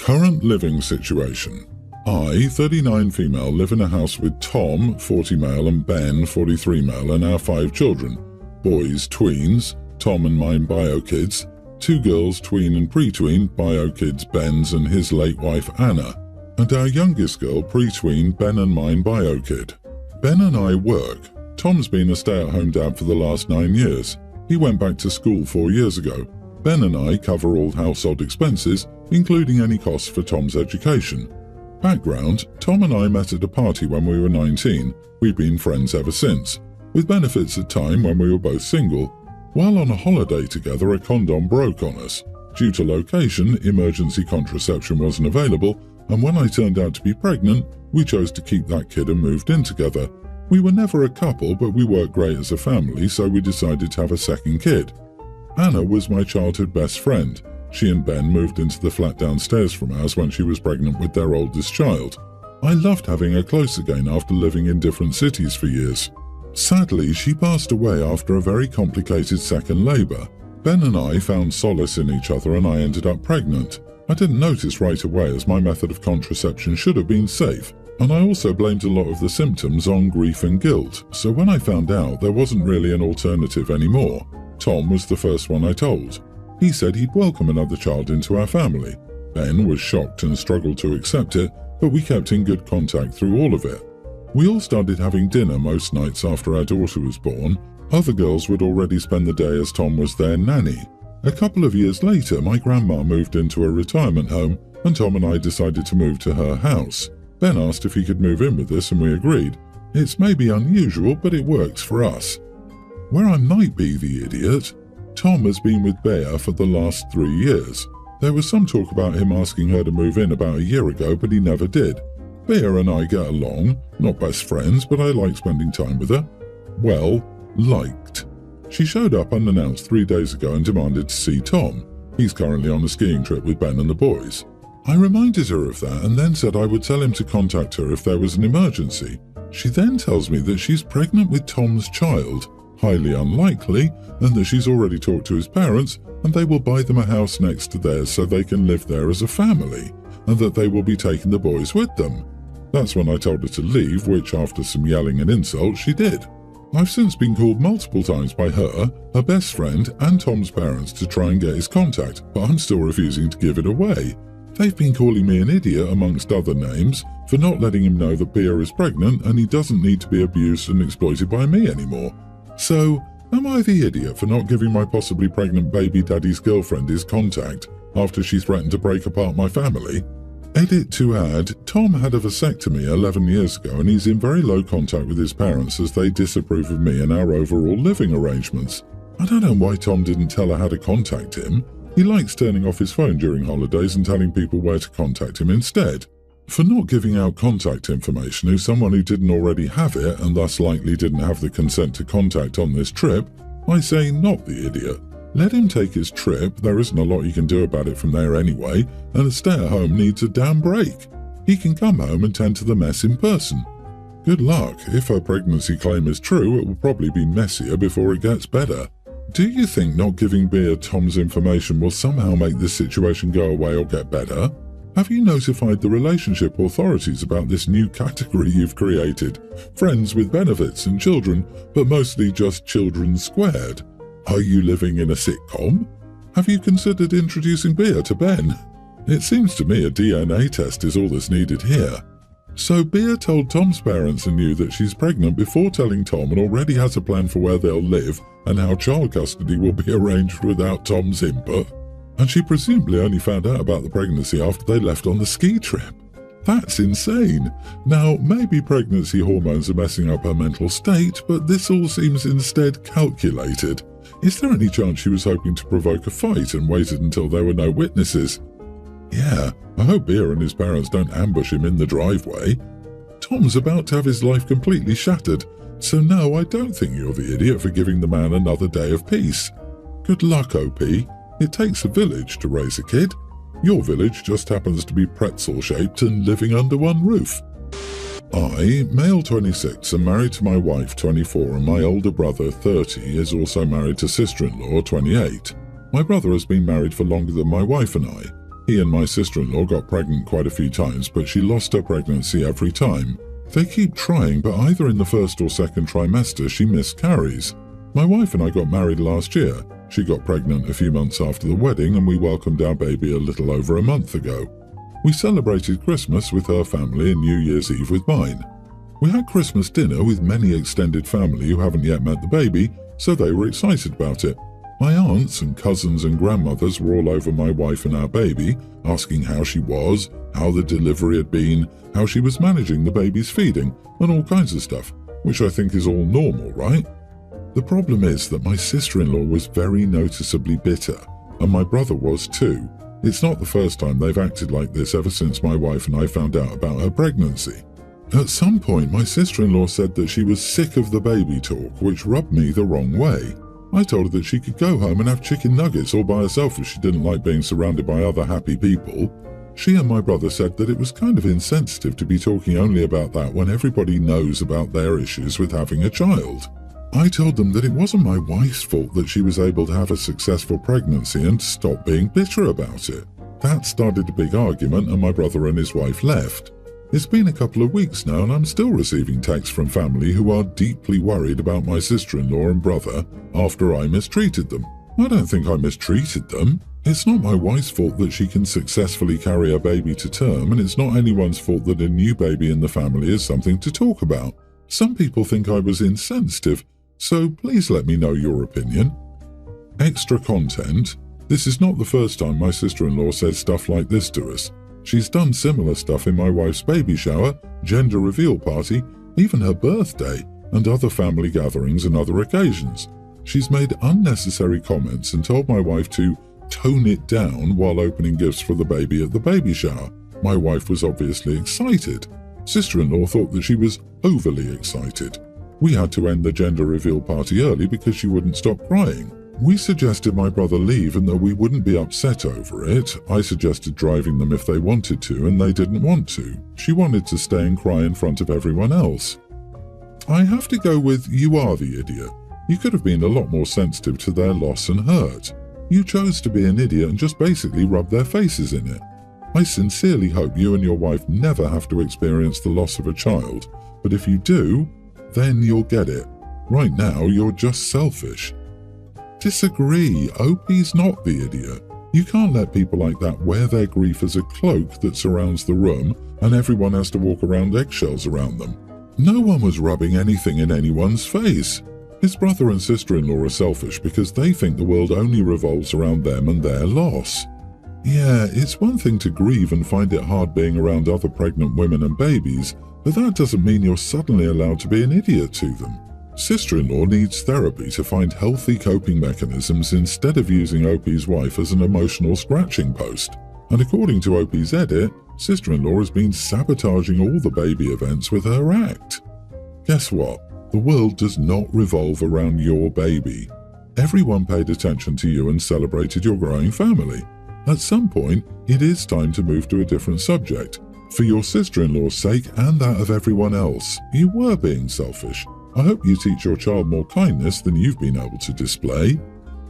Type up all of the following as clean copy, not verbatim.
Current living situation. I, 39 female, live in a house with Tom, 40 male, and Ben, 43 male, and our 5 children. Boys, tweens, Tom and mine bio kids, 2 girls, tween and pre-tween, bio kids Ben's and his late wife Anna, and our youngest girl, pre-tween, Ben and mine bio kid. Ben and I work. Tom's been a stay-at-home dad for the last 9 years. He went back to school 4 years ago. Ben and I cover all household expenses, including any costs for Tom's education. Background: Tom and I met at a party when we were 19. We've been friends ever since, with benefits at time when we were both single. While on a holiday together, a condom broke on us. Due to location, emergency contraception wasn't available, and when I turned out to be pregnant, we chose to keep that kid and moved in together. We were never a couple, but we worked great as a family, so we decided to have a second kid. Anna was my childhood best friend. She and Ben moved into the flat downstairs from ours when she was pregnant with their oldest child. I loved having her close again after living in different cities for years. Sadly, she passed away after a very complicated second labour. Ben and I found solace in each other and I ended up pregnant. I didn't notice right away as my method of contraception should have been safe, and I also blamed a lot of the symptoms on grief and guilt, so when I found out there wasn't really an alternative anymore, Tom was the first one I told. He said he'd welcome another child into our family. Ben was shocked and struggled to accept it, but we kept in good contact through all of it. We all started having dinner most nights after our daughter was born. Other girls would already spend the day as Tom was their nanny. A couple of years later, my grandma moved into a retirement home, and Tom and I decided to move to her house. Ben asked if he could move in with us, and we agreed. It's maybe unusual, but it works for us. Where I might be the idiot, Tom has been with Bea for the last 3 years. There was some talk about him asking her to move in about a year ago, but he never did. Bea and I get along, not best friends, but I like spending time with her. Well, liked. She showed up unannounced 3 days ago and demanded to see Tom. He's currently on a skiing trip with Ben and the boys. I reminded her of that and then said I would tell him to contact her if there was an emergency. She then tells me that she's pregnant with Tom's child, highly unlikely, and that she's already talked to his parents and they will buy them a house next to theirs so they can live there as a family, and that they will be taking the boys with them. That's when I told her to leave, which after some yelling and insults she did. I've since been called multiple times by her best friend and Tom's parents to try and get his contact, but I'm still refusing to give it away. They've been calling me an idiot amongst other names for not letting him know that Bea is pregnant and he doesn't need to be abused and exploited by me anymore. So, am I the idiot for not giving my possibly pregnant baby daddy's girlfriend his contact after she threatened to break apart my family? Edit to add, Tom had a vasectomy 11 years ago and he's in very low contact with his parents as they disapprove of me and our overall living arrangements. I don't know why Tom didn't tell her how to contact him. He likes turning off his phone during holidays and telling people where to contact him instead. For not giving out contact information to someone who didn't already have it and thus likely didn't have the consent to contact on this trip, I say not the idiot. Let him take his trip, there isn't a lot you can do about it from there anyway, and a stay-at-home needs a damn break. He can come home and tend to the mess in person. Good luck. If her pregnancy claim is true, it will probably be messier before it gets better. Do you think not giving Bea Tom's information will somehow make this situation go away or get better? Have you notified the relationship authorities about this new category you've created? Friends with benefits and children, but mostly just children squared. Are you living in a sitcom? Have you considered introducing Bea to Ben? It seems to me a DNA test is all that's needed here. So Bea told Tom's parents and knew that she's pregnant before telling Tom and already has a plan for where they'll live and how child custody will be arranged without Tom's input. And she presumably only found out about the pregnancy after they left on the ski trip. That's insane. Now, maybe pregnancy hormones are messing up her mental state, but this all seems instead calculated. Is there any chance she was hoping to provoke a fight and waited until there were no witnesses? Yeah, I hope Bea and his parents don't ambush him in the driveway. Tom's about to have his life completely shattered, so no, I don't think you're the idiot for giving the man another day of peace. Good luck, OP. It takes a village to raise a kid. Your village just happens to be pretzel-shaped and living under one roof. I, male 26, am married to my wife 24 and my older brother 30 is also married to sister-in-law 28. My brother has been married for longer than my wife and I. He and my sister-in-law got pregnant quite a few times, but she lost her pregnancy every time. They keep trying, but either in the first or second trimester she miscarries. My wife and I got married last year. She got pregnant a few months after the wedding, and we welcomed our baby a little over a month ago. We celebrated Christmas with her family and New Year's Eve with mine. We had Christmas dinner with many extended family who haven't yet met the baby, so they were excited about it. My aunts and cousins and grandmothers were all over my wife and our baby, asking how she was, how the delivery had been, how she was managing the baby's feeding, and all kinds of stuff, which I think is all normal, right? The problem is that my sister-in-law was very noticeably bitter, and my brother was too. It's not the first time they've acted like this ever since my wife and I found out about her pregnancy. At some point, my sister-in-law said that she was sick of the baby talk, which rubbed me the wrong way. I told her that she could go home and have chicken nuggets all by herself if she didn't like being surrounded by other happy people. She and my brother said that it was kind of insensitive to be talking only about that when everybody knows about their issues with having a child. I told them that it wasn't my wife's fault that she was able to have a successful pregnancy and to stop being bitter about it. That started a big argument and my brother and his wife left. It's been a couple of weeks now and I'm still receiving texts from family who are deeply worried about my sister-in-law and brother after I mistreated them. I don't think I mistreated them. It's not my wife's fault that she can successfully carry a baby to term, and it's not anyone's fault that a new baby in the family is something to talk about. Some people think I was insensitive, so please let me know your opinion. Extra content. This is not the first time my sister-in-law says stuff like this to us. She's done similar stuff in my wife's baby shower, gender reveal party, even her birthday, and other family gatherings and other occasions. She's made unnecessary comments and told my wife to tone it down while opening gifts for the baby at the baby shower. My wife was obviously excited. Sister-in-law thought that she was overly excited. We had to end the gender reveal party early because she wouldn't stop crying. We suggested my brother leave and that we wouldn't be upset over it. I suggested driving them if they wanted to, and they didn't want to. She wanted to stay and cry in front of everyone else. I have to go with you are the idiot. You could have been a lot more sensitive to their loss and hurt. You chose to be an idiot and just basically rub their faces in it. I sincerely hope you and your wife never have to experience the loss of a child, but if you do, then you'll get it. Right now, you're just selfish. Disagree. Opie's not the idiot. You can't let people like that wear their grief as a cloak that surrounds the room and everyone has to walk around eggshells around them. No one was rubbing anything in anyone's face. His brother and sister-in-law are selfish because they think the world only revolves around them and their loss. Yeah, it's one thing to grieve and find it hard being around other pregnant women and babies, but that doesn't mean you're suddenly allowed to be an idiot to them. Sister-in-law needs therapy to find healthy coping mechanisms instead of using Opie's wife as an emotional scratching post. And according to Opie's edit, sister-in-law has been sabotaging all the baby events with her act. Guess what? The world does not revolve around your baby. Everyone paid attention to you and celebrated your growing family. At some point, it is time to move to a different subject. For your sister-in-law's sake and that of everyone else, you were being selfish. I hope you teach your child more kindness than you've been able to display.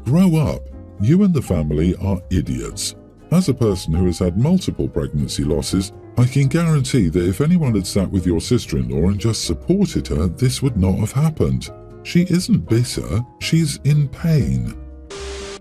Grow up. You and the family are idiots. As a person who has had multiple pregnancy losses, I can guarantee that if anyone had sat with your sister-in-law and just supported her, this would not have happened. She isn't bitter, she's in pain.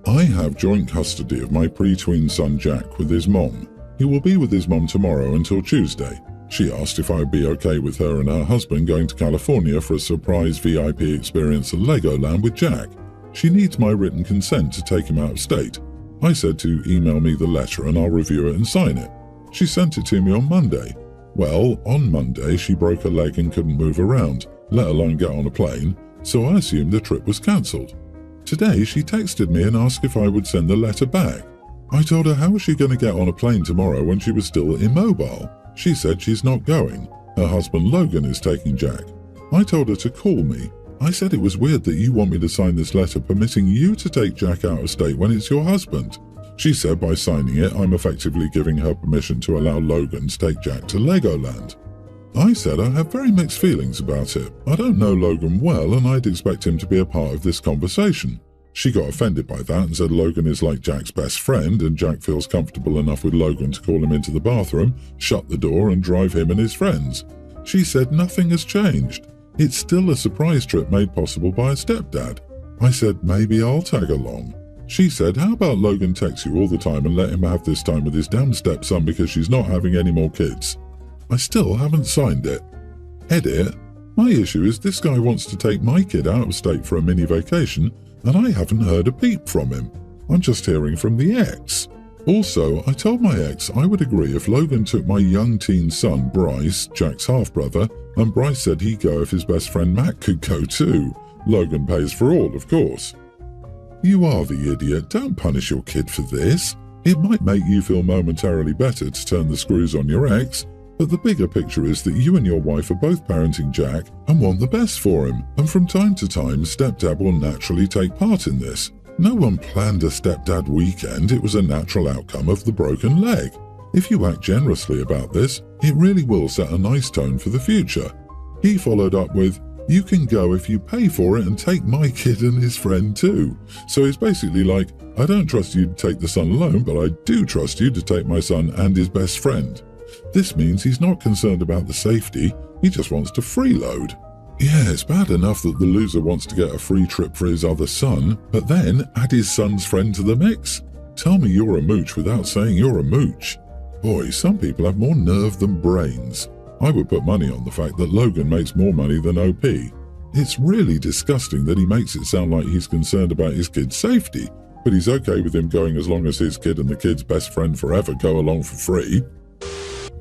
I have joint custody of my pre-tween son Jack with his mom. He will be with his mom tomorrow until Tuesday. She asked if I would be okay with her and her husband going to California for a surprise VIP experience at Legoland with Jack. She needs my written consent to take him out of state. I said to email me the letter and I'll review it and sign it. She sent it to me on Monday. Well, on Monday she broke her leg and couldn't move around, let alone get on a plane, so I assumed the trip was cancelled. Today she texted me and asked if I would send the letter back. I told her how was she going to get on a plane tomorrow when she was still immobile. She said she's not going. Her husband Logan is taking Jack. I told her to call me. I said it was weird that you want me to sign this letter permitting you to take Jack out of state when it's your husband. She said by signing it, I'm effectively giving her permission to allow Logan to take Jack to Legoland. I said I have very mixed feelings about it. I don't know Logan well and I'd expect him to be a part of this conversation. She got offended by that and said Logan is like Jack's best friend and Jack feels comfortable enough with Logan to call him into the bathroom, shut the door and drive him and his friends. She said nothing has changed. It's still a surprise trip made possible by a stepdad. I said maybe I'll tag along. She said, how about Logan texts you all the time and let him have this time with his damn stepson because she's not having any more kids. I still haven't signed it. Edit. My issue is this guy wants to take my kid out of state for a mini vacation and I haven't heard a peep from him. I'm just hearing from the ex. Also, I told my ex I would agree if Logan took my young teen son, Bryce, Jack's half-brother, and Bryce said he'd go if his best friend Matt could go too. Logan pays for all, of course. You are the idiot. Don't punish your kid for this. It might make you feel momentarily better to turn the screws on your ex, but the bigger picture is that you and your wife are both parenting Jack and want the best for him, and from time to time, stepdad will naturally take part in this. No one planned a stepdad weekend. It was a natural outcome of the broken leg. If you act generously about this, it really will set a nice tone for the future. He followed up with, you can go if you pay for it and take my kid and his friend too. So it's basically like, I don't trust you to take the son alone, but I do trust you to take my son and his best friend. This means he's not concerned about the safety, he just wants to freeload. Yeah, it's bad enough that the loser wants to get a free trip for his other son, but then add his son's friend to the mix? Tell me you're a mooch without saying you're a mooch. Boy, some people have more nerve than brains. I would put money on the fact that Logan makes more money than OP. It's really disgusting that he makes it sound like he's concerned about his kid's safety, but he's okay with him going as long as his kid and the kid's best friend forever go along for free.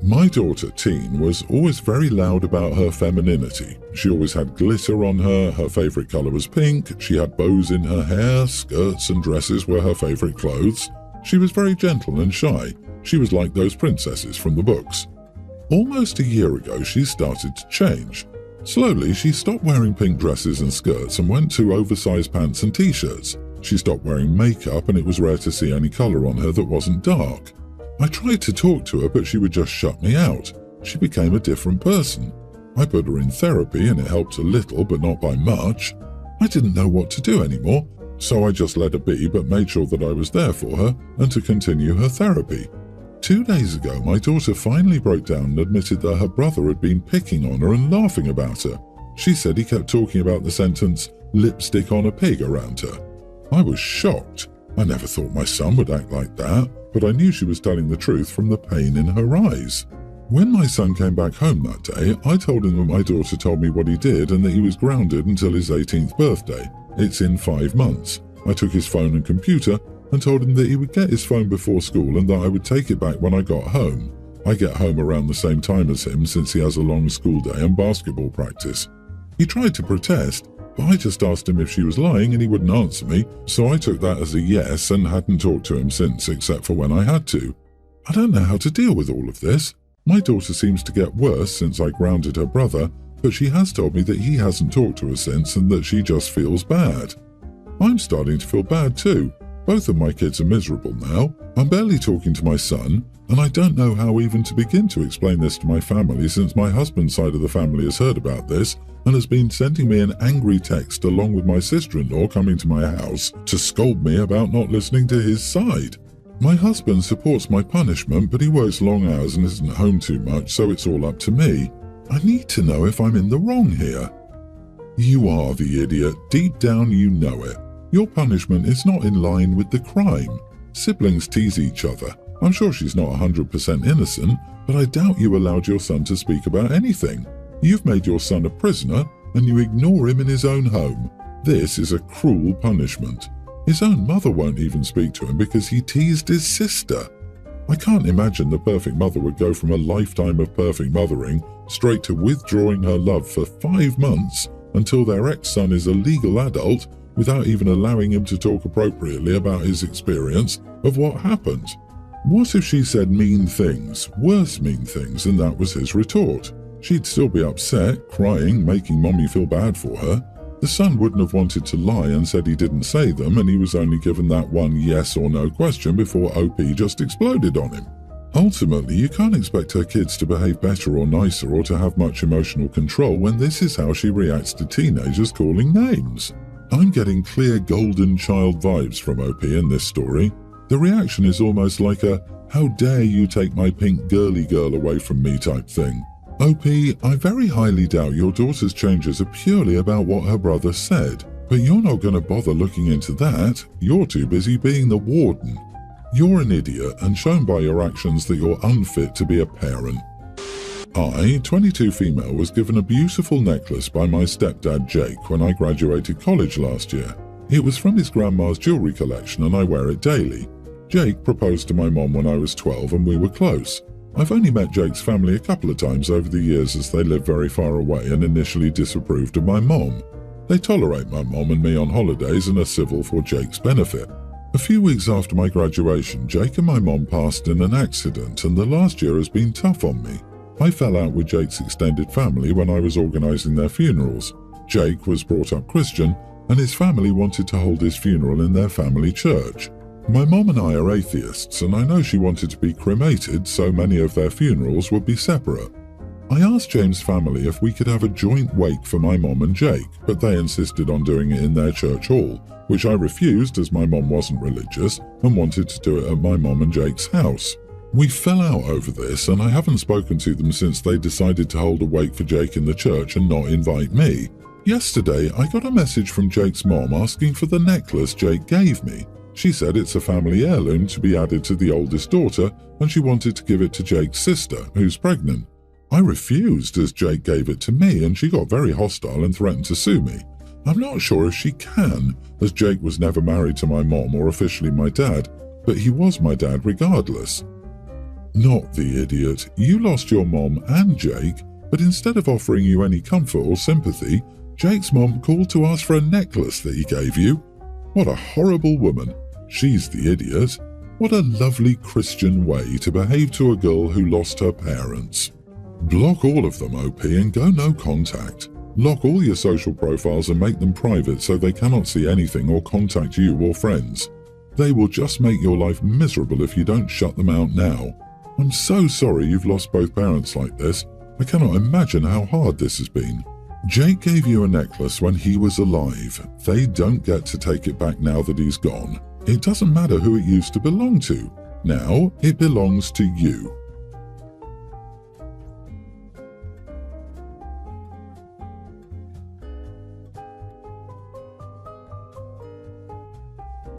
My daughter, Teen, was always very loud about her femininity. She always had glitter on her, her favourite colour was pink, she had bows in her hair, skirts and dresses were her favourite clothes. She was very gentle and shy. She was like those princesses from the books. Almost a year ago, she started to change. Slowly, she stopped wearing pink dresses and skirts and went to oversized pants and t-shirts. She stopped wearing makeup and it was rare to see any colour on her that wasn't dark. I tried to talk to her, but she would just shut me out. She became a different person. I put her in therapy and it helped a little, but not by much. I didn't know what to do anymore, so I just let her be, but made sure that I was there for her and to continue her therapy. 2 days ago, my daughter finally broke down and admitted that her brother had been picking on her and laughing about her. She said he kept talking about the sentence, lipstick on a pig around her. I was shocked. I never thought my son would act like that, but I knew she was telling the truth from the pain in her eyes. When my son came back home that day, I told him that my daughter told me what he did and that he was grounded until his 18th birthday. It's in 5 months. I took his phone and computer and told him that he would get his phone before school and that I would take it back when I got home. I get home around the same time as him since he has a long school day and basketball practice. He tried to protest, but I just asked him if she was lying and he wouldn't answer me, so I took that as a yes and hadn't talked to him since except for when I had to. I don't know how to deal with all of this. My daughter seems to get worse since I grounded her brother, but she has told me that he hasn't talked to her since and that she just feels bad. I'm starting to feel bad too. Both of my kids are miserable now. I'm barely talking to my son, and I don't know how even to begin to explain this to my family since my husband's side of the family has heard about this and has been sending me an angry text along with my sister-in-law coming to my house to scold me about not listening to his side. My husband supports my punishment, but he works long hours and isn't home too much, so it's all up to me. I need to know if I'm in the wrong here. You are the idiot. Deep down you know it. Your punishment is not in line with the crime. Siblings tease each other. I'm sure she's not 100% innocent, but I doubt you allowed your son to speak about anything. You've made your son a prisoner, and you ignore him in his own home. This is a cruel punishment. His own mother won't even speak to him because he teased his sister. I can't imagine the perfect mother would go from a lifetime of perfect mothering straight to withdrawing her love for 5 months until their ex-son is a legal adult without even allowing him to talk appropriately about his experience of what happened. What if she said mean things, worse mean things, and that was his retort? She'd still be upset, crying, making mommy feel bad for her. The son wouldn't have wanted to lie and said he didn't say them, and he was only given that one yes or no question before OP just exploded on him. Ultimately, you can't expect her kids to behave better or nicer or to have much emotional control when this is how she reacts to teenagers calling names. I'm getting clear golden child vibes from OP in this story. The reaction is almost like a "how dare you take my pink girly girl away from me" type thing. OP, I very highly doubt your daughter's changes are purely about what her brother said, but you're not going to bother looking into that. You're too busy being the warden. You're an idiot and shown by your actions that you're unfit to be a parent. I, 22 female, was given a beautiful necklace by my stepdad Jake when I graduated college last year. It was from his grandma's jewelry collection and I wear it daily. Jake proposed to my mom when I was 12 and we were close. I've only met Jake's family a couple of times over the years as they live very far away and initially disapproved of my mom. They tolerate my mom and me on holidays and are civil for Jake's benefit. A few weeks after my graduation, Jake and my mom passed in an accident and the last year has been tough on me. I fell out with Jake's extended family when I was organising their funerals. Jake was brought up Christian and his family wanted to hold his funeral in their family church. My mom and I are atheists and I know she wanted to be cremated so many of their funerals would be separate. I asked James' family if we could have a joint wake for my mom and Jake, but they insisted on doing it in their church hall, which I refused as my mom wasn't religious and wanted to do it at my mom and Jake's house. We fell out over this and I haven't spoken to them since they decided to hold a wake for Jake in the church and not invite me. Yesterday, I got a message from Jake's mom asking for the necklace Jake gave me. She said it's a family heirloom to be added to the oldest daughter and she wanted to give it to Jake's sister, who's pregnant. I refused as Jake gave it to me and she got very hostile and threatened to sue me. I'm not sure if she can, as Jake was never married to my mom or officially my dad, but he was my dad regardless. Not the idiot. You lost your mom and Jake, but instead of offering you any comfort or sympathy, Jake's mom called to ask for a necklace that he gave you. What a horrible woman. She's the idiot. What a lovely Christian way to behave to a girl who lost her parents. Block all of them, OP, and go no contact. Lock all your social profiles and make them private so they cannot see anything or contact you or friends. They will just make your life miserable if you don't shut them out now. I'm so sorry you've lost both parents like this. I cannot imagine how hard this has been. Jake gave you a necklace when he was alive. They don't get to take it back now that he's gone. It doesn't matter who it used to belong to. Now it belongs to you.